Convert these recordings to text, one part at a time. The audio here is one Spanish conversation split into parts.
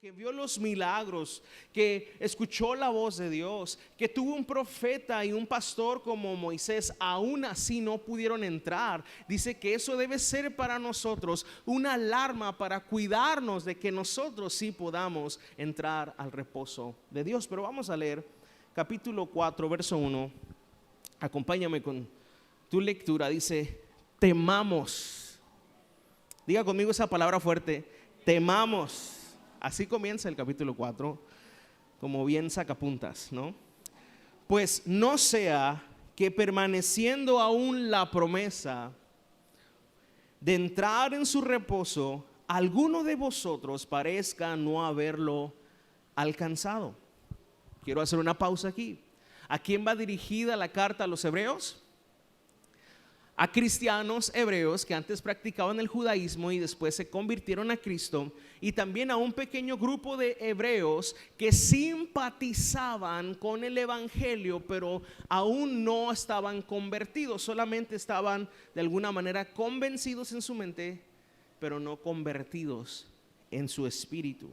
que vio los milagros, que escuchó la voz de Dios, que tuvo un profeta y un pastor como Moisés, aún así no pudieron entrar. Dice que eso debe ser para nosotros una alarma para cuidarnos de que nosotros sí podamos entrar al reposo de Dios. Pero vamos a leer capítulo 4, verso 1. Acompáñame con tu lectura. Dice: temamos. Diga conmigo esa palabra fuerte: temamos. Así comienza el capítulo 4, como bien sacapuntas, ¿no? Pues no sea que permaneciendo aún la promesa de entrar en su reposo, alguno de vosotros parezca no haberlo alcanzado. Quiero hacer una pausa aquí. ¿A quién va dirigida la carta a los hebreos? A cristianos hebreos que antes practicaban el judaísmo y después se convirtieron a Cristo, y también a un pequeño grupo de hebreos que simpatizaban con el evangelio, pero aún no estaban convertidos, solamente estaban de alguna manera convencidos en su mente, pero no convertidos en su espíritu.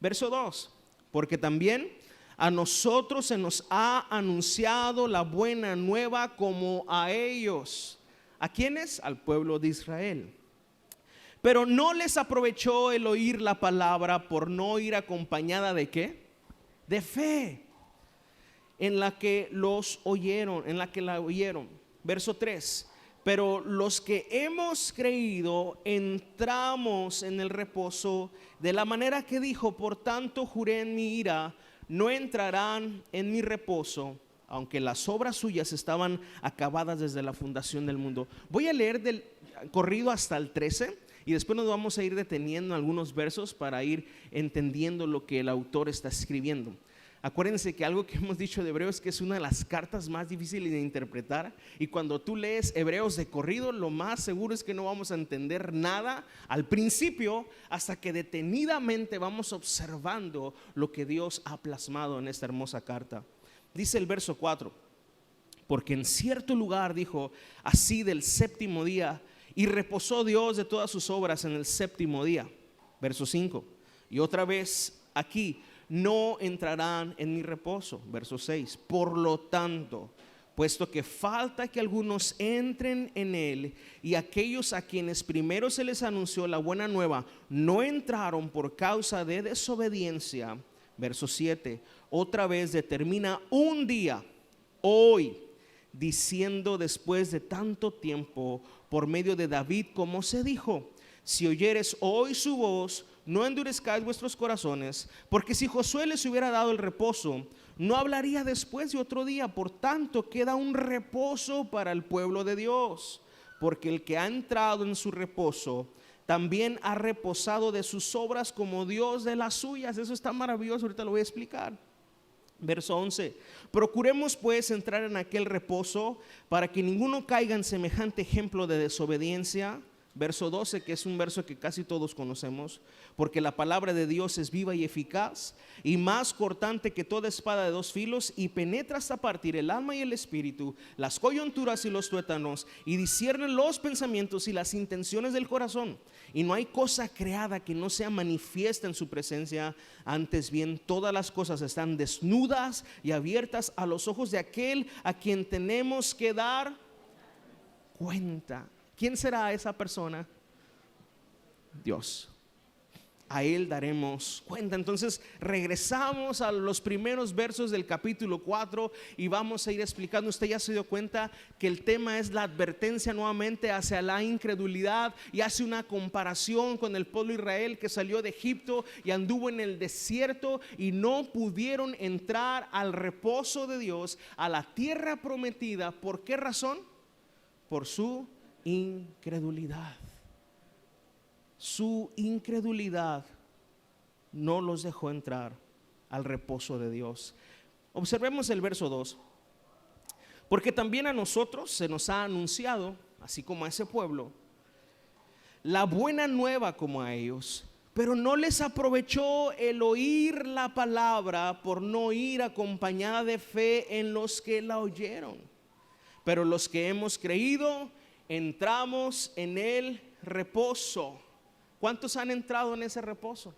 Verso 2: porque también a nosotros se nos ha anunciado la buena nueva como a ellos. ¿A quiénes? Al pueblo de Israel. Pero no les aprovechó el oír la palabra por no ir acompañada ¿de qué? De fe en la que los oyeron, en la que la oyeron. Verso 3: pero los que hemos creído entramos en el reposo de la manera que dijo: por tanto juré en mi ira, no entrarán en mi reposo, aunque las obras suyas estaban acabadas desde la fundación del mundo. Voy a leer del corrido hasta el 13 y después nos vamos a ir deteniendo en algunos versos para ir entendiendo lo que el autor está escribiendo. Acuérdense que algo que hemos dicho de Hebreos es que es una de las cartas más difíciles de interpretar, y cuando tú lees Hebreos de corrido, lo más seguro es que no vamos a entender nada al principio hasta que detenidamente vamos observando lo que Dios ha plasmado en esta hermosa carta. Dice el verso 4: porque en cierto lugar dijo así del séptimo día, y reposó Dios de todas sus obras en el séptimo día. Verso 5: y otra vez aquí: no entrarán en mi reposo. Verso 6: por lo tanto, puesto que falta que algunos entren en él, y aquellos a quienes primero se les anunció la buena nueva no entraron por causa de desobediencia. Verso 7: otra vez determina un día, hoy, diciendo después de tanto tiempo, por medio de David, como se dijo: si oyeres hoy su voz, no endurezcáis vuestros corazones, porque si Josué les hubiera dado el reposo, no hablaría después de otro día. Por tanto, queda un reposo para el pueblo de Dios, porque el que ha entrado en su reposo también ha reposado de sus obras como Dios de las suyas. Eso está maravilloso, ahorita lo voy a explicar. Verso 11: procuremos pues entrar en aquel reposo, para que ninguno caiga en semejante ejemplo de desobediencia. Verso 12, que es un verso que casi todos conocemos: porque la palabra de Dios es viva y eficaz, y más cortante que toda espada de dos filos, y penetra hasta partir el alma y el espíritu, las coyunturas y los tuétanos, y discierne los pensamientos y las intenciones del corazón. Y no hay cosa creada que no sea manifiesta en su presencia, antes bien todas las cosas están desnudas y abiertas a los ojos de aquel a quien tenemos que dar cuenta. ¿Quién será esa persona? Dios. A Él daremos cuenta. Entonces regresamos a los primeros versos del capítulo 4 y vamos a ir explicando. Usted ya se dio cuenta que el tema es la advertencia nuevamente hacia la incredulidad, y hace una comparación con el pueblo de Israel que salió de Egipto y anduvo en el desierto y no pudieron entrar al reposo de Dios, a la tierra prometida. ¿Por qué razón? Por su incredulidad. Su incredulidad no los dejó entrar al reposo de Dios. Observemos el verso 2: porque también a nosotros se nos ha anunciado, así como a ese pueblo, la buena nueva como a ellos, pero no les aprovechó el oír la palabra por no ir acompañada de fe en los que la oyeron. Pero los que hemos creído entramos en el reposo. ¿Cuántos han entrado en ese reposo?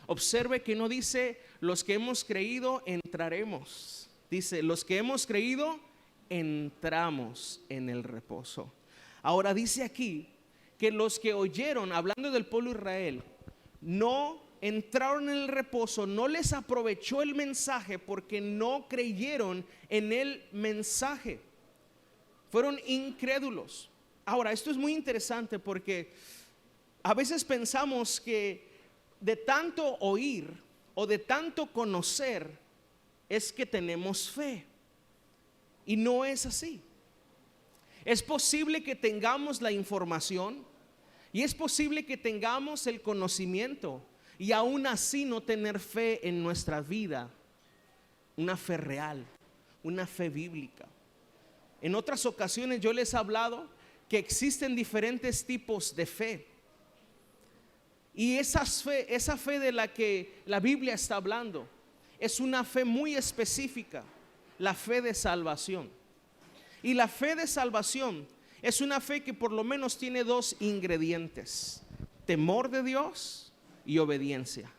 Observe que no dice los que hemos creído entraremos. Dice los que hemos creído entramos en el reposo. Ahora dice aquí que los que oyeron, hablando del pueblo de Israel, no entraron en el reposo, no les aprovechó el mensaje porque no creyeron en el mensaje. Fueron incrédulos. Ahora, esto es muy interesante porque a veces pensamos que de tanto oír o de tanto conocer es que tenemos fe. Y no es así. Es posible que tengamos la información y es posible que tengamos el conocimiento y aún así no tener fe en nuestra vida, una fe real, una fe bíblica. En otras ocasiones yo les he hablado que existen diferentes tipos de fe. Y esa fe de la que la Biblia está hablando es una fe muy específica, la fe de salvación. Y la fe de salvación es una fe que por lo menos tiene dos ingredientes: temor de Dios y obediencia.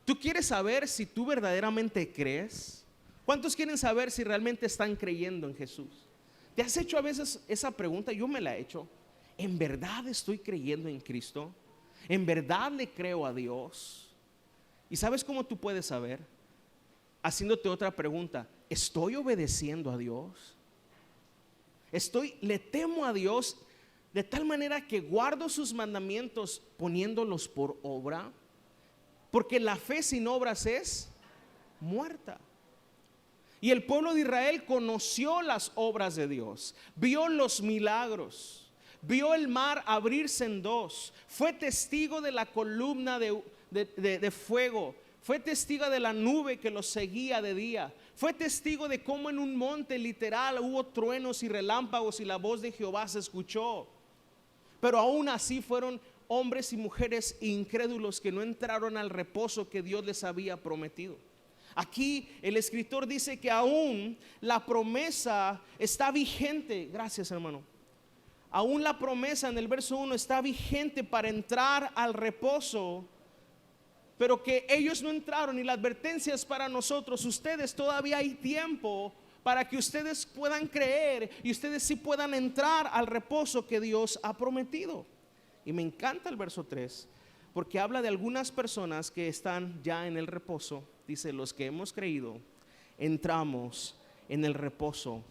¿Tú quieres saber si tú verdaderamente crees? ¿Cuántos quieren saber si realmente están creyendo en Jesús? ¿Te has hecho a veces esa pregunta? Yo me la he hecho. ¿En verdad estoy creyendo en Cristo? ¿En verdad le creo a Dios? ¿Y sabes cómo tú puedes saber? Haciéndote otra pregunta: ¿estoy obedeciendo a Dios? ¿Le temo a Dios de tal manera que guardo sus mandamientos poniéndolos por obra? Porque la fe sin obras es muerta. Y el pueblo de Israel conoció las obras de Dios, vio los milagros, vio el mar abrirse en dos, fue testigo de la columna de fuego, fue testigo de la nube que los seguía de día, fue testigo de cómo en un monte literal hubo truenos y relámpagos y la voz de Jehová se escuchó. Pero aún así fueron hombres y mujeres incrédulos que no entraron al reposo que Dios les había prometido. Aquí el escritor dice que aún la promesa está vigente. Gracias, hermano. Aún la promesa en el verso 1 está vigente para entrar al reposo, pero que ellos no entraron. Y la advertencia es para nosotros: ustedes, todavía hay tiempo para que ustedes puedan creer y ustedes sí puedan entrar al reposo que Dios ha prometido. Y me encanta el verso 3 porque habla de algunas personas que están ya en el reposo. Dice: los que hemos creído entramos en el reposo,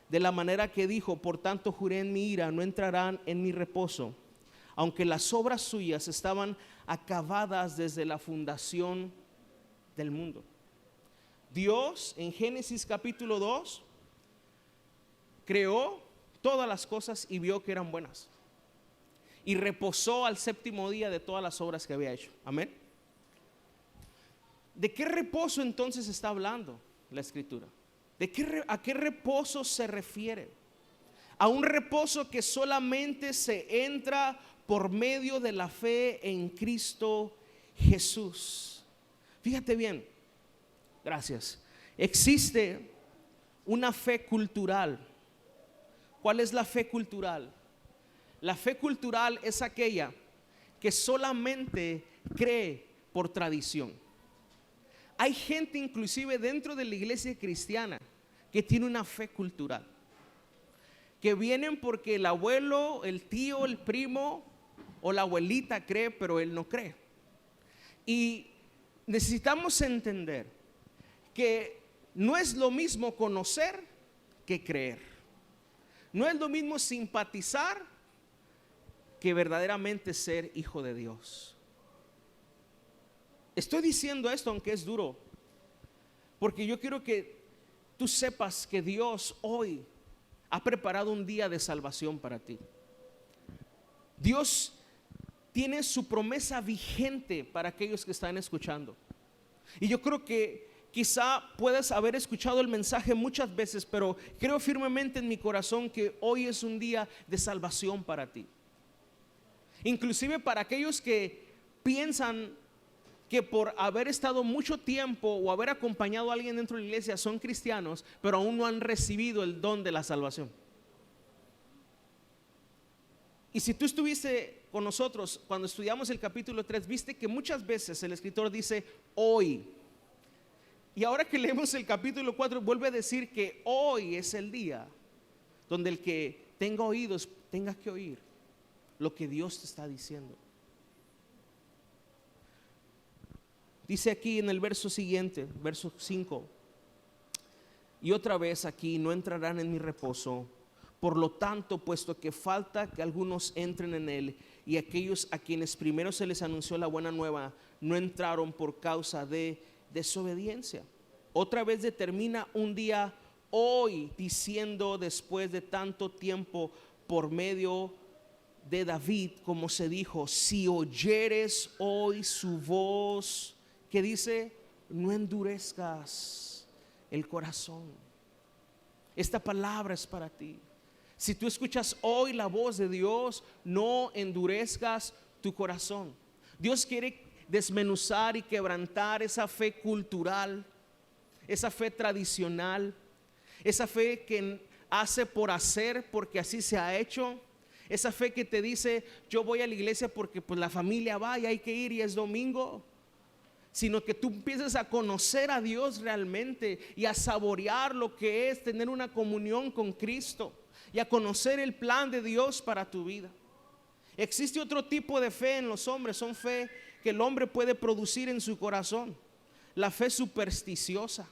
de la manera que dijo: por tanto juré en mi ira, no entrarán en mi reposo, aunque las obras suyas estaban acabadas desde la fundación del mundo. Dios en Génesis capítulo 2 creó todas las cosas y vio que eran buenas, y reposó al séptimo día de todas las obras que había hecho. Amén. ¿De qué reposo entonces está hablando la escritura? ¿A qué reposo se refiere? A un reposo que solamente se entra por medio de la fe en Cristo Jesús. Fíjate bien, gracias. Existe una fe cultural. ¿Cuál es la fe cultural? La fe cultural es aquella que solamente cree por tradición. Hay gente inclusive dentro de la iglesia cristiana que tiene una fe cultural, que vienen porque el abuelo, el tío, el primo o la abuelita cree, pero él no cree. Y necesitamos entender que no es lo mismo conocer que creer. No es lo mismo simpatizar que verdaderamente ser hijo de Dios. Estoy diciendo esto aunque es duro, porque yo quiero que tú sepas que Dios hoy ha preparado un día de salvación para ti. Dios tiene su promesa vigente para aquellos que están escuchando. Y yo creo que quizá puedas haber escuchado el mensaje muchas veces, pero creo firmemente en mi corazón que hoy es un día de salvación para ti. Inclusive para aquellos que piensan que por haber estado mucho tiempo o haber acompañado a alguien dentro de la iglesia son cristianos, pero aún no han recibido el don de la salvación. Y si tú estuviste con nosotros cuando estudiamos el capítulo 3, viste que muchas veces el escritor dice hoy. Y ahora que leemos el capítulo 4, vuelve a decir que hoy es el día donde el que tenga oídos tenga que oír lo que Dios te está diciendo. Dice aquí en el verso siguiente, verso 5: y otra vez aquí no entrarán en mi reposo. Por lo tanto, puesto que falta que algunos entren en él, y aquellos a quienes primero se les anunció la buena nueva no entraron por causa de desobediencia. Otra vez determina un día hoy, diciendo después de tanto tiempo por medio de David, como se dijo: si oyeres hoy su voz, que dice, no endurezcas el corazón. Esta palabra es para ti. Si tú escuchas hoy la voz de Dios, no endurezcas tu corazón. Dios quiere desmenuzar y quebrantar esa fe cultural, esa fe tradicional, esa fe que hace por hacer porque así se ha hecho, esa fe que te dice yo voy a la iglesia porque pues la familia va y hay que ir y es domingo. Sino que tú empieces a conocer a Dios realmente y a saborear lo que es tener una comunión con Cristo y a conocer el plan de Dios para tu vida. Existe otro tipo de fe en los hombres, son fe que el hombre puede producir en su corazón: la fe supersticiosa.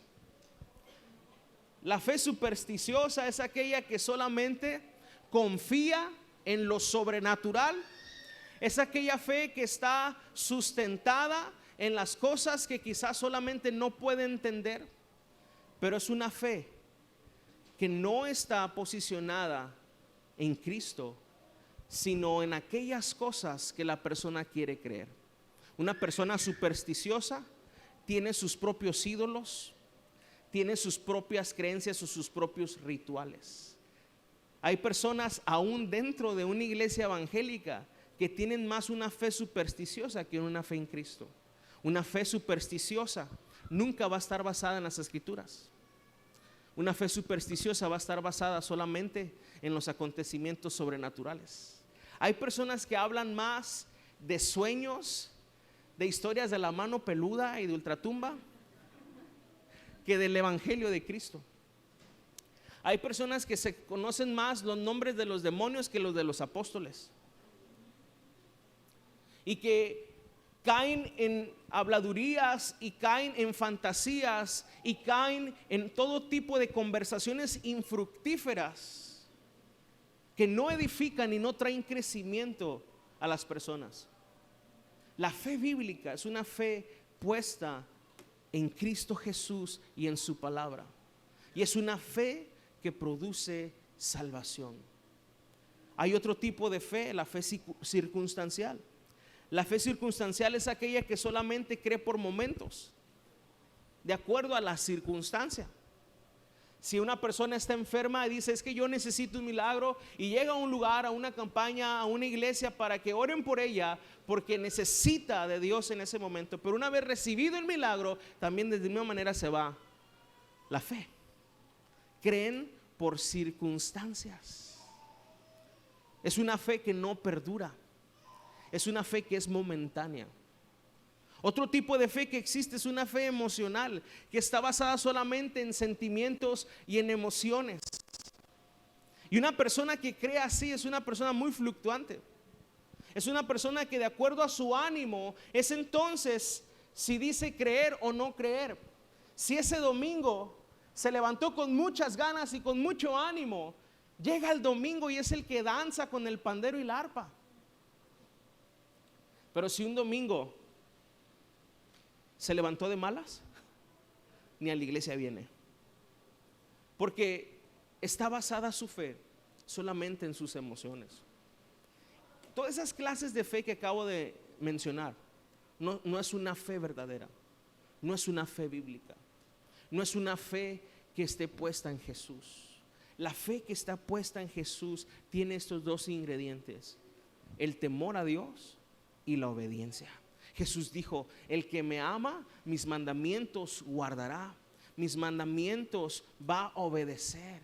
La fe supersticiosa es aquella que solamente confía en lo sobrenatural. Es aquella fe que está sustentada en las cosas que quizás solamente no puede entender, pero es una fe que no está posicionada en Cristo, sino en aquellas cosas que la persona quiere creer. Una persona supersticiosa tiene sus propios ídolos, tiene sus propias creencias o sus propios rituales. Hay personas aún dentro de una iglesia evangélica que tienen más una fe supersticiosa que una fe en Cristo. Una fe supersticiosa nunca va a estar basada en las escrituras. Una fe supersticiosa va a estar basada solamente en los acontecimientos sobrenaturales. Hay personas que hablan más de sueños, de historias de la mano peluda y de ultratumba, que del evangelio de Cristo. Hay personas que se conocen más los nombres de los demonios que los de los apóstoles, y que caen en habladurías y caen en fantasías y caen en todo tipo de conversaciones infructíferas que no edifican y no traen crecimiento a las personas. La fe bíblica es una fe puesta en Cristo Jesús y en su palabra, y es una fe que produce salvación. Hay otro tipo de fe, la fe circunstancial. La fe circunstancial es aquella que solamente cree por momentos, de acuerdo a la circunstancia. Si una persona está enferma y dice es que yo necesito un milagro, y llega a un lugar, a una campaña, a una iglesia para que oren por ella porque necesita de Dios en ese momento, pero una vez recibido el milagro, también de la misma manera se va la fe. Creen por circunstancias. Es una fe que no perdura. Es una fe que es momentánea. Otro tipo de fe que existe es una fe emocional, que está basada solamente en sentimientos y en emociones. Y una persona que cree así es una persona muy fluctuante. Es una persona que de acuerdo a su ánimo es entonces si dice creer o no creer. Si ese domingo se levantó con muchas ganas y con mucho ánimo, llega el domingo y es el que danza con el pandero y la arpa. Pero si un domingo se levantó de malas, ni a la iglesia viene, porque está basada su fe solamente en sus emociones. Todas esas clases de fe que acabo de mencionar no es una fe verdadera, no es una fe bíblica, no es una fe que esté puesta en Jesús. La fe que está puesta en Jesús tiene estos dos ingredientes: el temor a Dios y la obediencia. Jesús dijo: el que me ama, mis mandamientos guardará, mis mandamientos va a obedecer.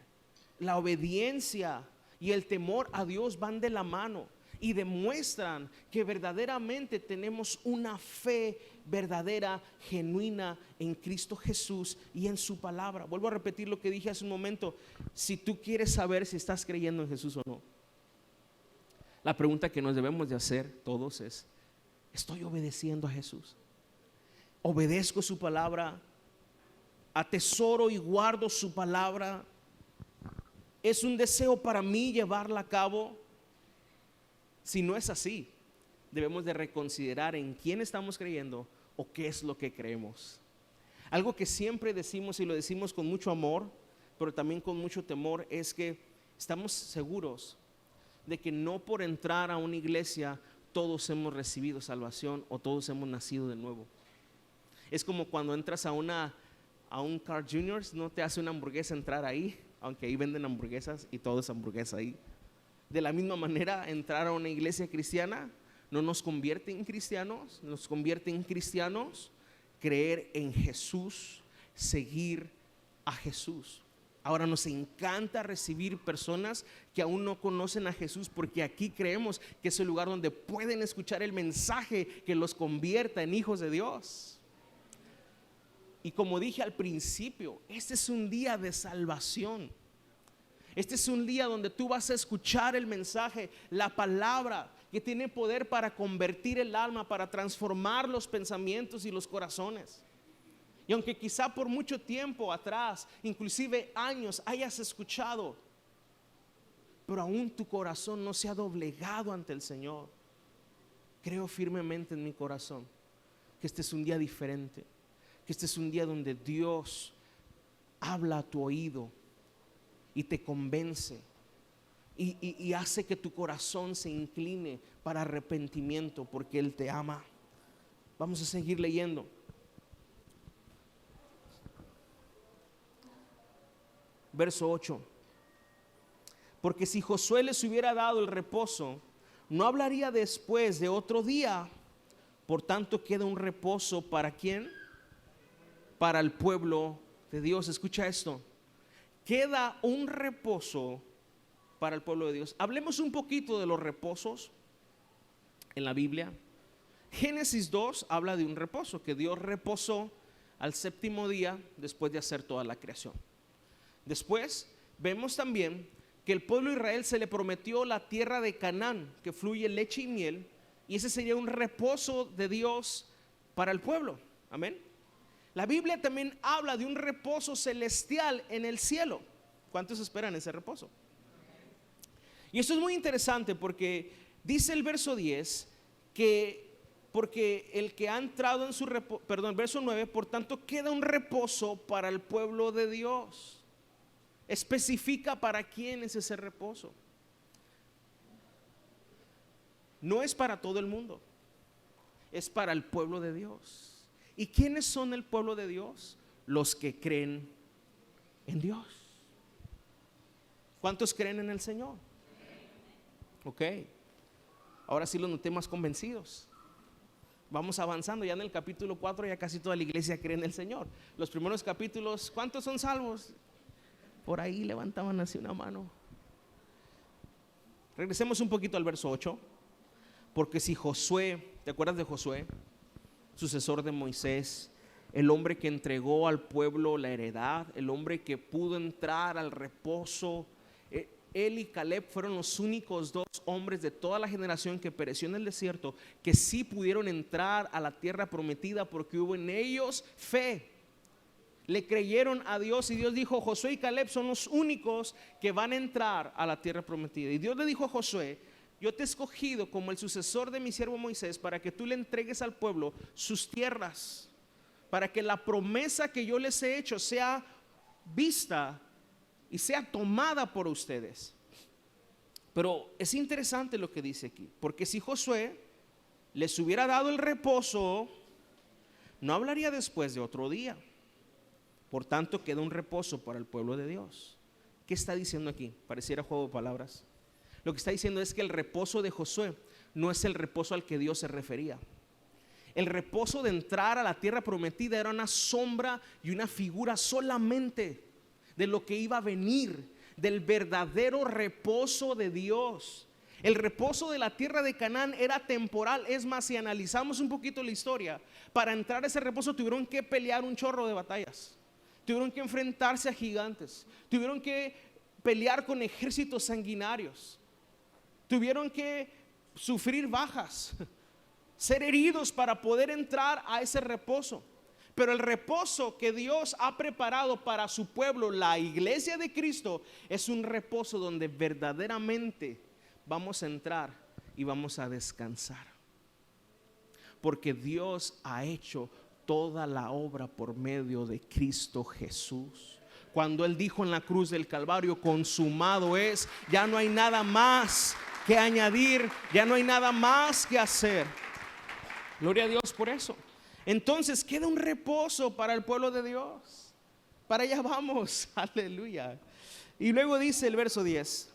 La obediencia y el temor a Dios van de la mano. y demuestran que verdaderamente tenemos una fe verdadera, genuina en Cristo Jesús y en su palabra. Vuelvo a repetir lo que dije hace un momento. Si tú quieres saber si estás creyendo en Jesús o no, la pregunta que nos debemos de hacer todos es: ¿estoy obedeciendo a Jesús? ¿Obedezco su palabra? ¿Atesoro y guardo su palabra? ¿Es un deseo para mí llevarla a cabo? Si no es así, debemos de reconsiderar en quién estamos creyendo o qué es lo que creemos. Algo que siempre decimos, y lo decimos con mucho amor, pero también con mucho temor, es que estamos seguros de que no por entrar a una iglesia todos hemos recibido salvación o todos hemos nacido de nuevo. Es como cuando entras a un Carl Jr., no te hace una hamburguesa entrar ahí, aunque ahí venden hamburguesas y todo es hamburguesa ahí. De la misma manera, entrar a una iglesia cristiana no nos convierte en cristianos, nos convierte en cristianos creer en Jesús, seguir a Jesús. Ahora nos encanta recibir personas que aún no conocen a Jesús, porque aquí creemos que es el lugar donde pueden escuchar el mensaje que los convierta en hijos de Dios. Y como dije al principio, este es un día de salvación. Este es un día donde tú vas a escuchar el mensaje, la palabra que tiene poder para convertir el alma, para transformar los pensamientos y los corazones. Y aunque quizá por mucho tiempo atrás, inclusive años, hayas escuchado, pero aún tu corazón no se ha doblegado ante el Señor, creo firmemente en mi corazón que este es un día diferente, que este es un día donde Dios habla a tu oído y te convence y hace que tu corazón se incline para arrepentimiento, porque Él te ama. Vamos a seguir leyendo. Verso 8. Porque si Josué les hubiera dado el reposo, no hablaría después de otro día. Por tanto queda un reposo ¿para quién? Para el pueblo de Dios. Escucha esto. Queda un reposo para el pueblo de Dios. Hablemos un poquito de los reposos en la Biblia. Génesis 2 habla de un reposo, que Dios reposó al séptimo día después de hacer toda la creación. Después vemos también que el pueblo de Israel se le prometió la tierra de Canaán, que fluye leche y miel, y ese sería un reposo de Dios para el pueblo. Amén. La Biblia también habla de un reposo celestial en el cielo. ¿Cuántos esperan ese reposo? Y esto es muy interesante porque dice el verso 10 que porque el que ha entrado en su reposo, verso 9, por tanto queda un reposo para el pueblo de Dios. Especifica para quién es ese reposo. No es para todo el mundo, es para el pueblo de Dios. ¿Y quiénes son el pueblo de Dios? Los que creen en Dios. ¿Cuántos creen en el Señor? Ok, ahora sí los noté más convencidos. Vamos avanzando, ya en el capítulo 4 ya casi toda la iglesia cree en el Señor. Los primeros capítulos, ¿cuántos son salvos? Por ahí levantaban así una mano. Regresemos un poquito al verso 8. Porque si Josué, ¿te acuerdas de Josué? Sucesor de Moisés, el hombre que entregó al pueblo la heredad, el hombre que pudo entrar al reposo. Él y Caleb fueron los únicos dos hombres de toda la generación que pereció en el desierto que sí pudieron entrar a la tierra prometida, porque hubo en ellos fe. Le creyeron a Dios y Dios dijo: Josué y Caleb son los únicos que van a entrar a la tierra prometida. Y Dios le dijo a Josué: yo te he escogido como el sucesor de mi siervo Moisés para que tú le entregues al pueblo sus tierras, para que la promesa que yo les he hecho sea vista y sea tomada por ustedes. Pero es interesante lo que dice aquí, porque si Josué les hubiera dado el reposo, no hablaría después de otro día. Por tanto queda un reposo para el pueblo de Dios. ¿Qué está diciendo aquí? Pareciera juego de palabras. Lo que está diciendo es que el reposo de Josué no es el reposo al que Dios se refería. El reposo de entrar a la tierra prometida era una sombra y una figura solamente de lo que iba a venir, del verdadero reposo de Dios. El reposo de la tierra de Canaán era temporal. Es más, si analizamos un poquito la historia, para entrar a ese reposo tuvieron que pelear un chorro de batallas. Tuvieron que enfrentarse a gigantes. Tuvieron que pelear con ejércitos sanguinarios. Tuvieron que sufrir bajas, ser heridos para poder entrar a ese reposo. Pero el reposo que Dios ha preparado para su pueblo, la iglesia de Cristo, es un reposo donde verdaderamente vamos a entrar y vamos a descansar. Porque Dios ha hecho toda la obra por medio de Cristo Jesús. Cuando Él dijo en la cruz del Calvario, consumado es, ya no hay nada más que añadir, ya no hay nada más que hacer. Gloria a Dios por eso. Entonces queda un reposo para el pueblo de Dios. Para allá vamos, aleluya. Y luego dice el verso 10,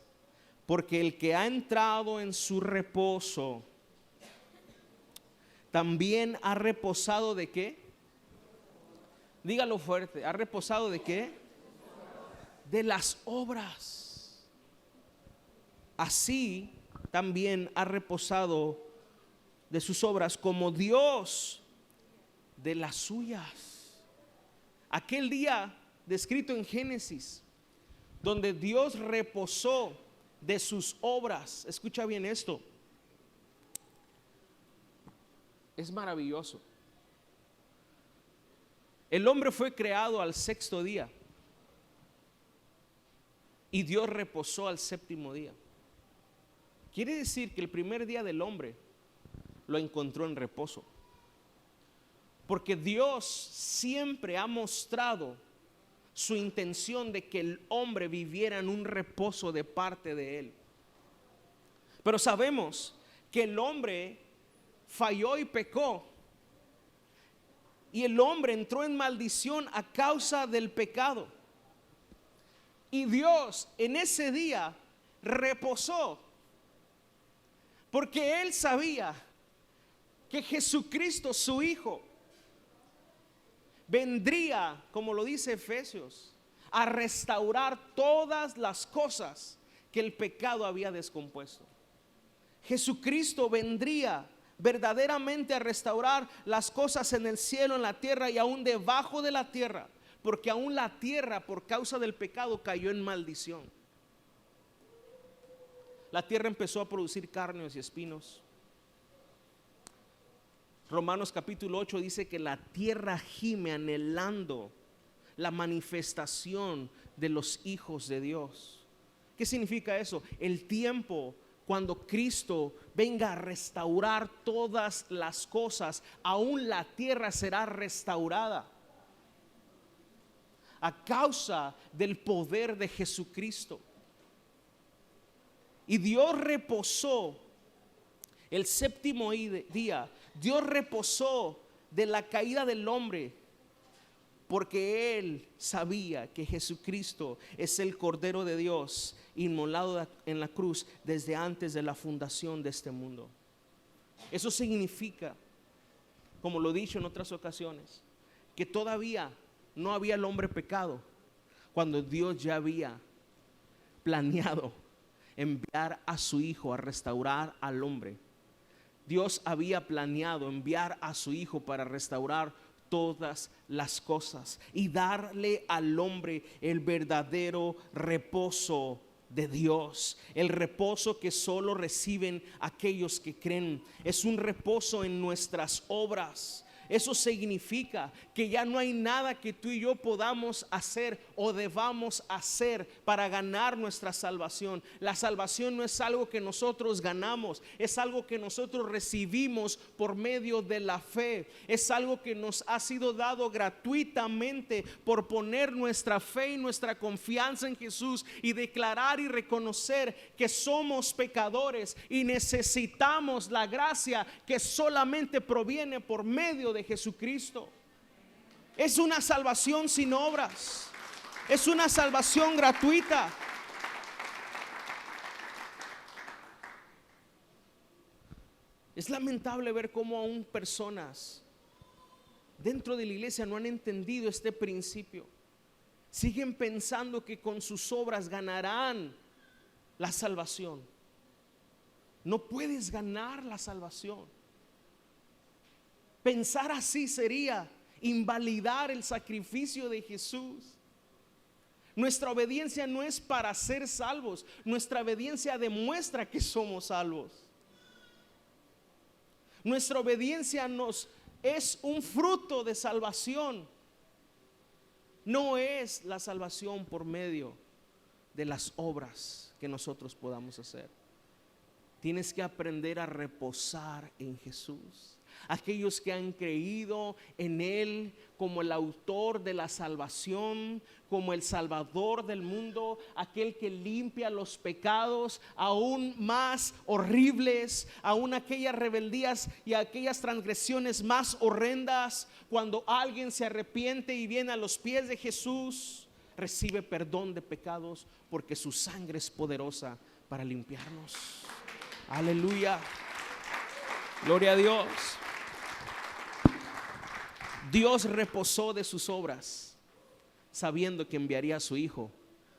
porque el que ha entrado en su reposo también ha reposado ¿de qué? Dígalo fuerte, ¿ha reposado de qué? De las obras. Así también ha reposado de sus obras como Dios de las suyas. Aquel día descrito en Génesis, donde Dios reposó de sus obras. Escucha bien esto. Es maravilloso. El hombre fue creado al sexto día y Dios reposó al séptimo día. Quiere decir que el primer día del hombre lo encontró en reposo. Porque Dios siempre ha mostrado su intención de que el hombre viviera en un reposo de parte de Él. Pero sabemos que el hombre falló y pecó. Y el hombre entró en maldición a causa del pecado. Y Dios en ese día reposó. Porque Él sabía que Jesucristo, su Hijo, vendría, como lo dice Efesios, a restaurar todas las cosas que el pecado había descompuesto. Jesucristo vendría verdaderamente a restaurar las cosas en el cielo, en la tierra y aún debajo de la tierra, porque aún la tierra por causa del pecado cayó en maldición. La tierra empezó a producir carnes y espinos. Romanos capítulo 8 dice que la tierra gime anhelando la manifestación de los hijos de Dios. ¿Qué significa eso? El tiempo cuando Cristo venga a restaurar todas las cosas, aún la tierra será restaurada a causa del poder de Jesucristo. Y Dios reposó el séptimo día. Dios reposó de la caída del hombre, porque Él sabía que Jesucristo es el Cordero de Dios inmolado en la cruz desde antes de la fundación de este mundo. Eso significa, como lo he dicho en otras ocasiones, que todavía no había el hombre pecado cuando Dios ya había planeado enviar a su Hijo a restaurar al hombre. Dios había planeado enviar a su Hijo para restaurar todas las cosas y darle al hombre el verdadero reposo de Dios, el reposo que solo reciben aquellos que creen. Es un reposo en nuestras obras. Eso significa que ya no hay nada que tú y yo podamos hacer o debamos hacer para ganar nuestra salvación. La salvación no es algo que nosotros ganamos, es algo que nosotros recibimos por medio de la fe. Es algo que nos ha sido dado gratuitamente por poner nuestra fe y nuestra confianza en Jesús y declarar y reconocer que somos pecadores y necesitamos la gracia que solamente proviene por medio de Jesucristo. Es una salvación sin obras, es una salvación gratuita. Es lamentable ver cómo aún personas dentro de la iglesia no han entendido este principio. Siguen pensando que con sus obras ganarán la salvación. No puedes ganar la salvación. Pensar así sería invalidar el sacrificio de Jesús. Nuestra obediencia no es para ser salvos. Nuestra obediencia demuestra que somos salvos. Nuestra obediencia es un fruto de salvación. No es la salvación por medio de las obras que nosotros podamos hacer. Tienes que aprender a reposar en Jesús. Aquellos que han creído en Él como el autor de la salvación, como el Salvador del mundo, aquel que limpia los pecados aún más horribles, aún aquellas rebeldías y aquellas transgresiones más horrendas. Cuando alguien se arrepiente y viene a los pies de Jesús, recibe perdón de pecados, porque su sangre es poderosa para limpiarnos. Aleluya, gloria a Dios. Dios reposó de sus obras, sabiendo que enviaría a su Hijo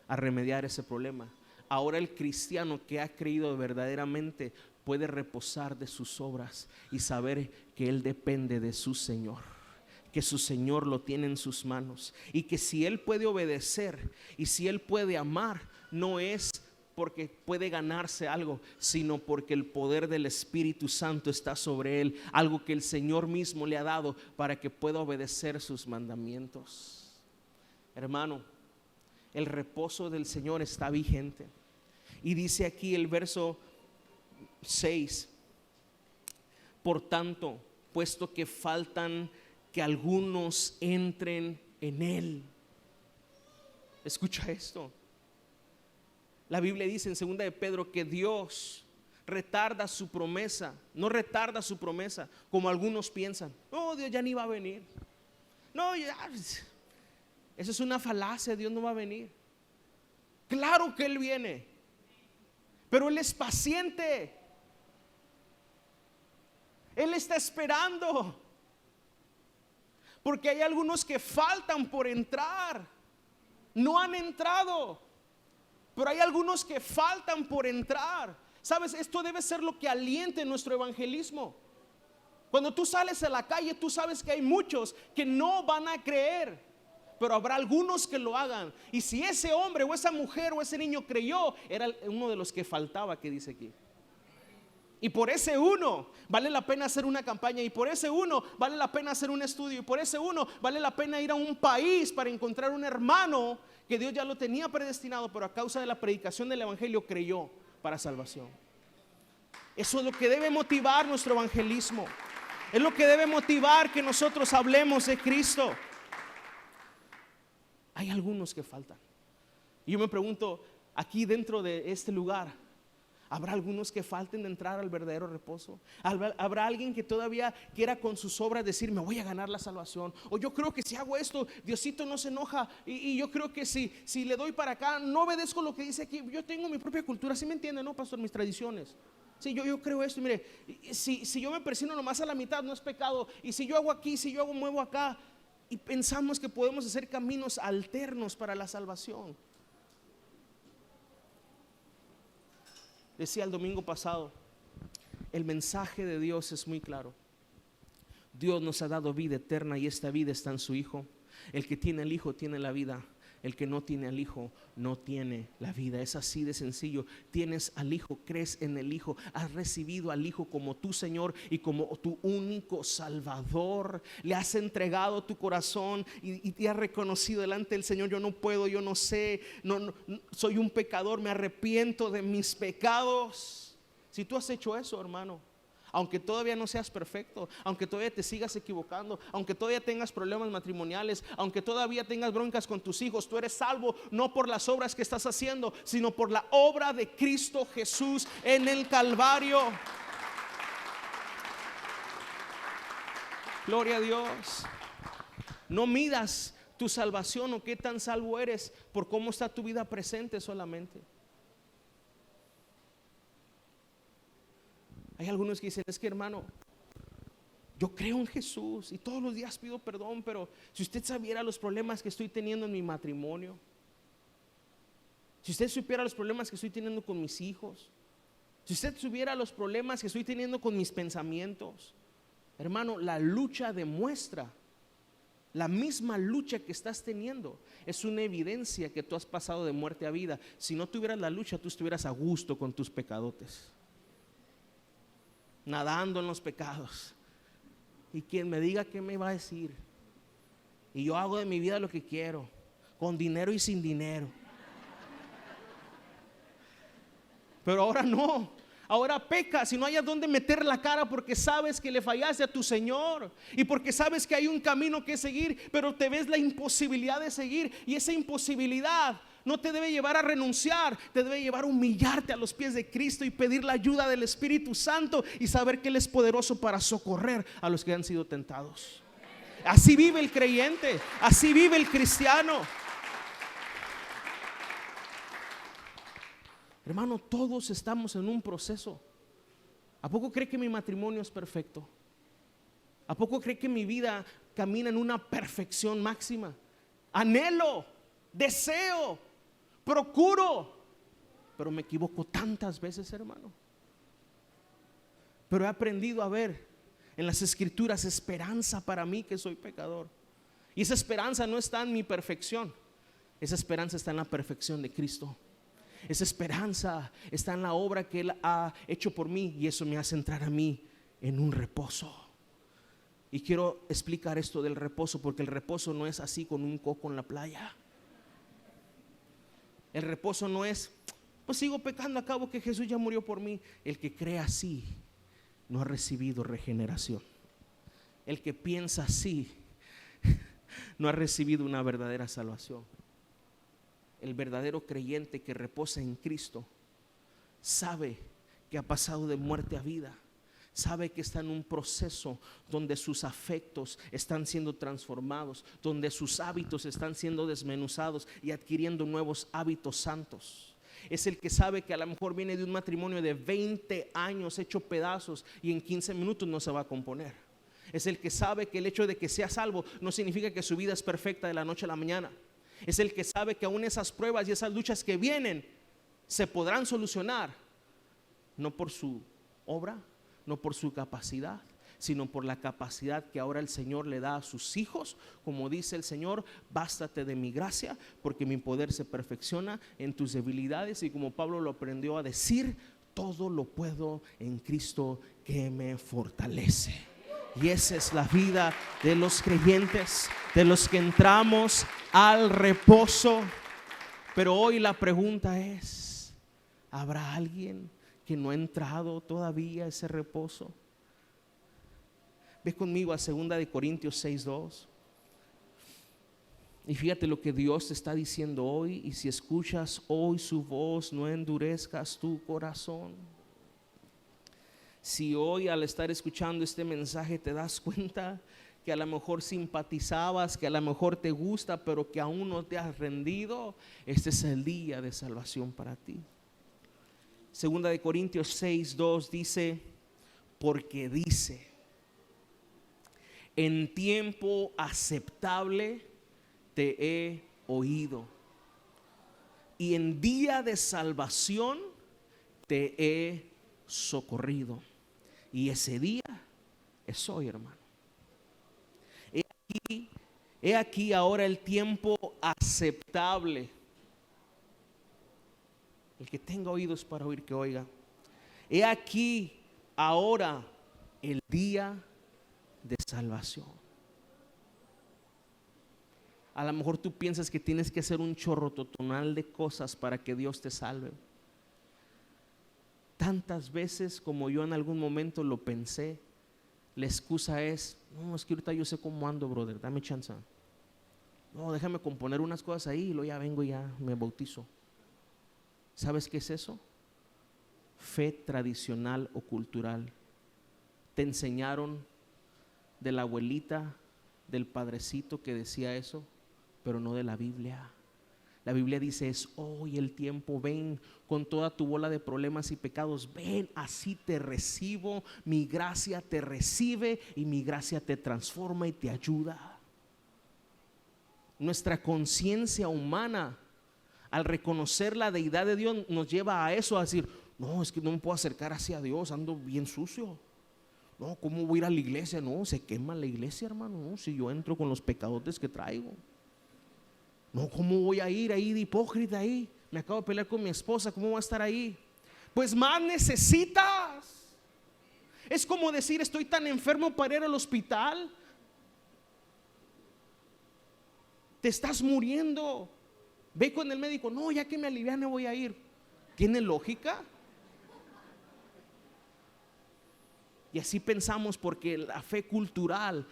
a remediar ese problema. Ahora el cristiano que ha creído verdaderamente puede reposar de sus obras y saber que él depende de su Señor, que su Señor lo tiene en sus manos, y que si él puede obedecer y si él puede amar, no es porque puede ganarse algo, sino porque el poder del Espíritu Santo está sobre él, algo que el Señor mismo le ha dado para que pueda obedecer sus mandamientos. Hermano, el reposo del Señor está vigente. Y dice aquí el verso 6: por tanto, puesto que faltan que algunos entren en él. Escucha esto. La Biblia dice en 2 de Pedro que Dios retarda su promesa. No retarda su promesa como algunos piensan. No, Dios ya ni va a venir. No, ya, eso es una falacia. Dios no va a venir. Claro que Él viene, pero Él es paciente. Él está esperando, porque hay algunos que faltan por entrar. No han entrado, pero hay algunos que faltan por entrar. Sabes, esto debe ser lo que aliente nuestro evangelismo. Cuando tú sales a la calle, tú sabes que hay muchos que no van a creer, pero habrá algunos que lo hagan. Y si ese hombre o esa mujer o ese niño creyó, era uno de los que faltaba, que dice aquí. Y por ese uno vale la pena hacer una campaña, y por ese uno vale la pena hacer un estudio, y por ese uno vale la pena ir a un país para encontrar un hermano que Dios ya lo tenía predestinado, pero a causa de la predicación del evangelio creyó para salvación. Eso es lo que debe motivar nuestro evangelismo. Es lo que debe motivar que nosotros hablemos de Cristo. Hay algunos que faltan. Y yo me pregunto, aquí dentro de este lugar, ¿habrá algunos que falten de entrar al verdadero reposo? ¿Habrá alguien que todavía quiera con sus obras decir, me voy a ganar la salvación? O yo creo que si hago esto, Diosito no se enoja. Y yo creo que si le doy para acá, no obedezco lo que dice aquí. Yo tengo mi propia cultura, ¿sí me entiende, no, pastor? Mis tradiciones. Sí, yo creo esto. Mire, si yo me persino nomás a la mitad, no es pecado. Y si yo hago aquí, si yo muevo acá. Y pensamos que podemos hacer caminos alternos para la salvación. Decía el domingo pasado, el mensaje de Dios es muy claro. Dios nos ha dado vida eterna, y esta vida está en su Hijo. El que tiene al Hijo tiene la vida. El que no tiene al Hijo no tiene la vida. Es así de sencillo. Tienes al Hijo, crees en el Hijo, has recibido al Hijo como tu Señor y como tu único Salvador. Le has entregado tu corazón y te has reconocido delante del Señor. Yo no puedo, yo no sé, no, soy un pecador, me arrepiento de mis pecados. Si tú has hecho eso, hermano, aunque todavía no seas perfecto, aunque todavía te sigas equivocando, aunque todavía tengas problemas matrimoniales, aunque todavía tengas broncas con tus hijos, tú eres salvo no por las obras que estás haciendo, sino por la obra de Cristo Jesús en el Calvario. Gloria a Dios. No midas tu salvación o qué tan salvo eres por cómo está tu vida presente solamente. Hay algunos que dicen, es que hermano, yo creo en Jesús y todos los días pido perdón, pero si usted sabiera los problemas que estoy teniendo en mi matrimonio, si usted supiera los problemas que estoy teniendo con mis hijos, Si usted tuviera los problemas que estoy teniendo con mis pensamientos, hermano, la lucha demuestra, la misma lucha que estás teniendo es una evidencia que tú has pasado de muerte a vida. Si no tuvieras la lucha, tú estuvieras a gusto con tus pecadotes, nadando en los pecados. Y quien me diga qué me va a decir, y yo hago de mi vida lo que quiero, con dinero y sin dinero. Pero ahora no. Ahora pecas y no hayas dónde meter la cara porque sabes que le fallaste a tu Señor y porque sabes que hay un camino que seguir, pero te ves la imposibilidad de seguir, y esa imposibilidad no te debe llevar a renunciar, te debe llevar a humillarte a los pies de Cristo y pedir la ayuda del Espíritu Santo y saber que Él es poderoso para socorrer a los que han sido tentados. Así vive el creyente, así vive el cristiano. Hermano, todos estamos en un proceso. ¿A poco cree que mi matrimonio es perfecto? ¿A poco cree que mi vida camina en una perfección máxima? Anhelo, deseo, procuro, pero me equivoco tantas veces, hermano. Pero he aprendido a ver en las Escrituras esperanza para mí que soy pecador. Y esa esperanza no está en mi perfección, esa esperanza está en la perfección de Cristo. Esa esperanza está en la obra que Él ha hecho por mí, y eso me hace entrar a mí en un reposo. Y quiero explicar esto del reposo, porque el reposo no es así con un coco en la playa. El reposo no es, pues sigo pecando, a cabo que Jesús ya murió por mí. El que cree así no ha recibido regeneración. El que piensa así no ha recibido una verdadera salvación. El verdadero creyente que reposa en Cristo sabe que ha pasado de muerte a vida, sabe que está en un proceso donde sus afectos están siendo transformados, donde sus hábitos están siendo desmenuzados y adquiriendo nuevos hábitos santos. Es el que sabe que a lo mejor viene de un matrimonio de 20 años hecho pedazos y en 15 minutos no se va a componer. Es el que sabe que el hecho de que sea salvo no significa que su vida es perfecta de la noche a la mañana. Es el que sabe que aún esas pruebas y esas luchas que vienen se podrán solucionar, no por su obra, no por su capacidad, sino por la capacidad que ahora el Señor le da a sus hijos. Como dice el Señor, bástate de mi gracia, porque mi poder se perfecciona en tus debilidades. Y como Pablo lo aprendió a decir, todo lo puedo en Cristo que me fortalece. Y esa es la vida de los creyentes, de los que entramos al reposo. Pero hoy la pregunta es, ¿habrá alguien que no ha entrado todavía a ese reposo? Ve conmigo a 2 Corintios 6:2. Y fíjate lo que Dios te está diciendo hoy. Y si escuchas hoy su voz, no endurezcas tu corazón. Si hoy al estar escuchando este mensaje te das cuenta que a lo mejor simpatizabas, que a lo mejor te gusta, pero que aún no te has rendido, este es el día de salvación para ti. 2 Corintios 6:2 dice, porque dice, en tiempo aceptable te he oído, y en día de salvación te he socorrido. Y ese día es hoy, hermano. He aquí ahora el tiempo aceptable. El que tenga oídos para oír, que oiga. He aquí ahora el día de salvación. A lo mejor tú piensas que tienes que hacer un chorrototonal de cosas para que Dios te salve. Tantas veces como yo en algún momento lo pensé, la excusa es, no, es que ahorita yo sé cómo ando, brother, dame chance. No, déjame componer unas cosas ahí y luego ya vengo y ya me bautizo. ¿Sabes qué es eso? Fe tradicional o cultural. Te enseñaron de la abuelita, del padrecito que decía eso, pero no de la Biblia. La Biblia dice, es hoy el tiempo, ven con toda tu bola de problemas y pecados, ven, así te recibo, mi gracia te recibe y mi gracia te transforma y te ayuda. Nuestra conciencia humana, al reconocer la deidad de Dios, nos lleva a eso, a decir, No, es que no me puedo acercar hacia Dios, ando bien sucio. No, ¿cómo voy a ir a la iglesia? No, se quema la iglesia, hermano. No, si yo entro con los pecadotes que traigo. No, ¿cómo voy a ir ahí de hipócrita ahí? Me acabo de pelear con mi esposa, ¿cómo voy a estar ahí? Pues más necesitas. Es como decir, estoy tan enfermo para ir al hospital. Te estás muriendo. Ve con el médico, no, ya que me aliviane voy a ir. ¿Tiene lógica? Y así pensamos porque la fe cultural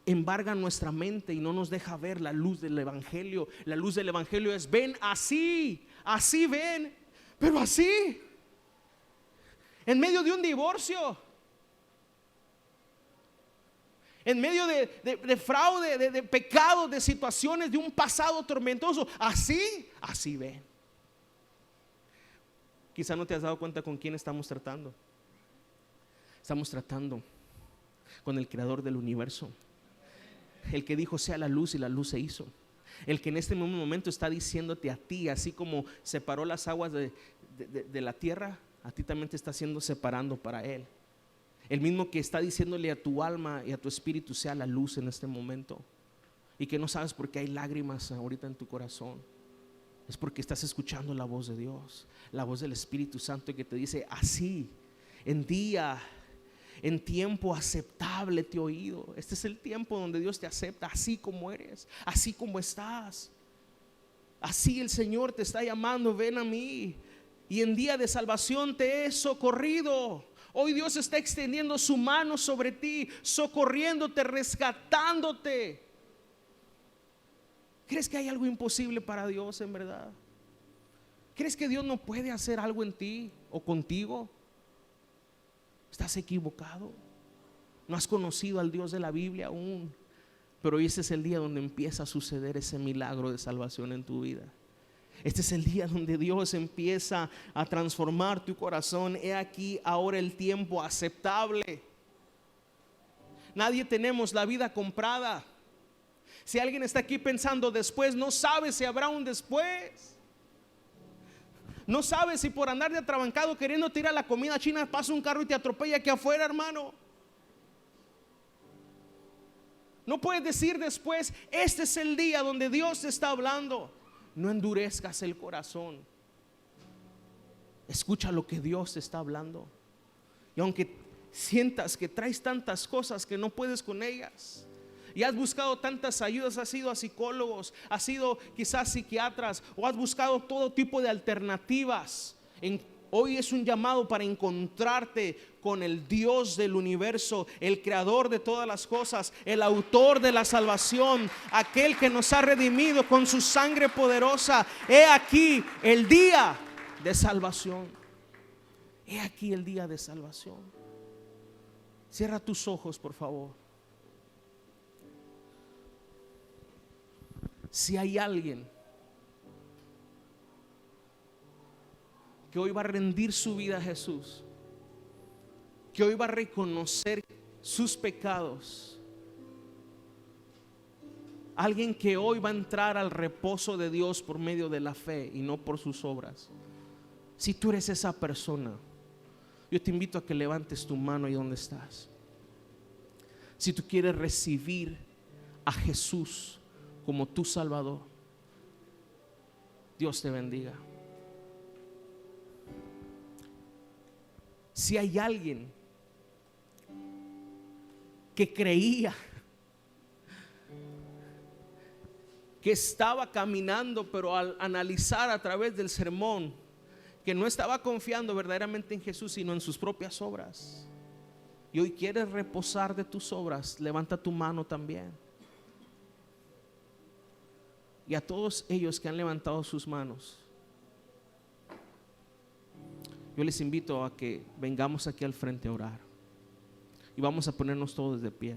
embarga nuestra mente y no nos deja ver la luz del evangelio. La luz del evangelio es: ven así, así ven, pero así, en medio de un divorcio, en medio de fraude, de pecado, de situaciones, de un pasado tormentoso, así ven. Quizá no te has dado cuenta con quién estamos tratando. Estamos tratando con el creador del universo, el que dijo sea la luz y la luz se hizo. El que en este momento está diciéndote a ti, así como separó las aguas de la tierra, a ti también te está haciendo separando para él. El mismo que está diciéndole a tu alma y a tu espíritu sea la luz en este momento. Y que no sabes por qué hay lágrimas ahorita en tu corazón. Es porque estás escuchando la voz de Dios, la voz del Espíritu Santo, que te dice así, en tiempo aceptable te he oído. Este es el tiempo donde Dios te acepta así como eres, así como estás. Así el Señor te está llamando: ven a mí, y en día de salvación te he socorrido. Hoy Dios está extendiendo su mano sobre ti, socorriéndote, rescatándote. ¿Crees que hay algo imposible para Dios en verdad? ¿Crees que Dios no puede hacer algo en ti o contigo? Estás equivocado. No has conocido al Dios de la Biblia aún. Pero hoy este es el día donde empieza a suceder ese milagro de salvación en tu vida. Este es el día donde Dios empieza a transformar tu corazón. He aquí ahora el tiempo aceptable. Nadie tenemos la vida comprada. Si alguien está aquí pensando después, no sabe si habrá un después. No sabes si por andar de atrabancado queriendo tirar la comida china pasa un carro y te atropella aquí afuera, hermano. No puedes decir después: este es el día donde Dios te está hablando. No endurezcas el corazón. Escucha lo que Dios te está hablando. Y aunque sientas que traes tantas cosas que no puedes con ellas, y has buscado tantas ayudas, has ido a psicólogos, has ido quizás psiquiatras, o has buscado todo tipo de alternativas, hoy es un llamado para encontrarte con el Dios del universo, el creador de todas las cosas, el autor de la salvación, aquel que nos ha redimido con su sangre poderosa. He aquí el día de salvación. He aquí el día de salvación. Cierra tus ojos, por favor. Si hay alguien que hoy va a rendir su vida a Jesús, que hoy va a reconocer sus pecados, alguien que hoy va a entrar al reposo de Dios por medio de la fe y no por sus obras, si tú eres esa persona, yo te invito a que levantes tu mano ahí donde estás. Si tú quieres recibir a Jesús como tu Salvador, Dios te bendiga. Si hay alguien que creía que estaba caminando, pero al analizar a través del sermón que no estaba confiando verdaderamente en Jesús, sino en sus propias obras, y hoy quieres reposar de tus obras, levanta tu mano también. Y a todos ellos que han levantado sus manos, yo les invito a que vengamos aquí al frente a orar. Y vamos a ponernos todos de pie.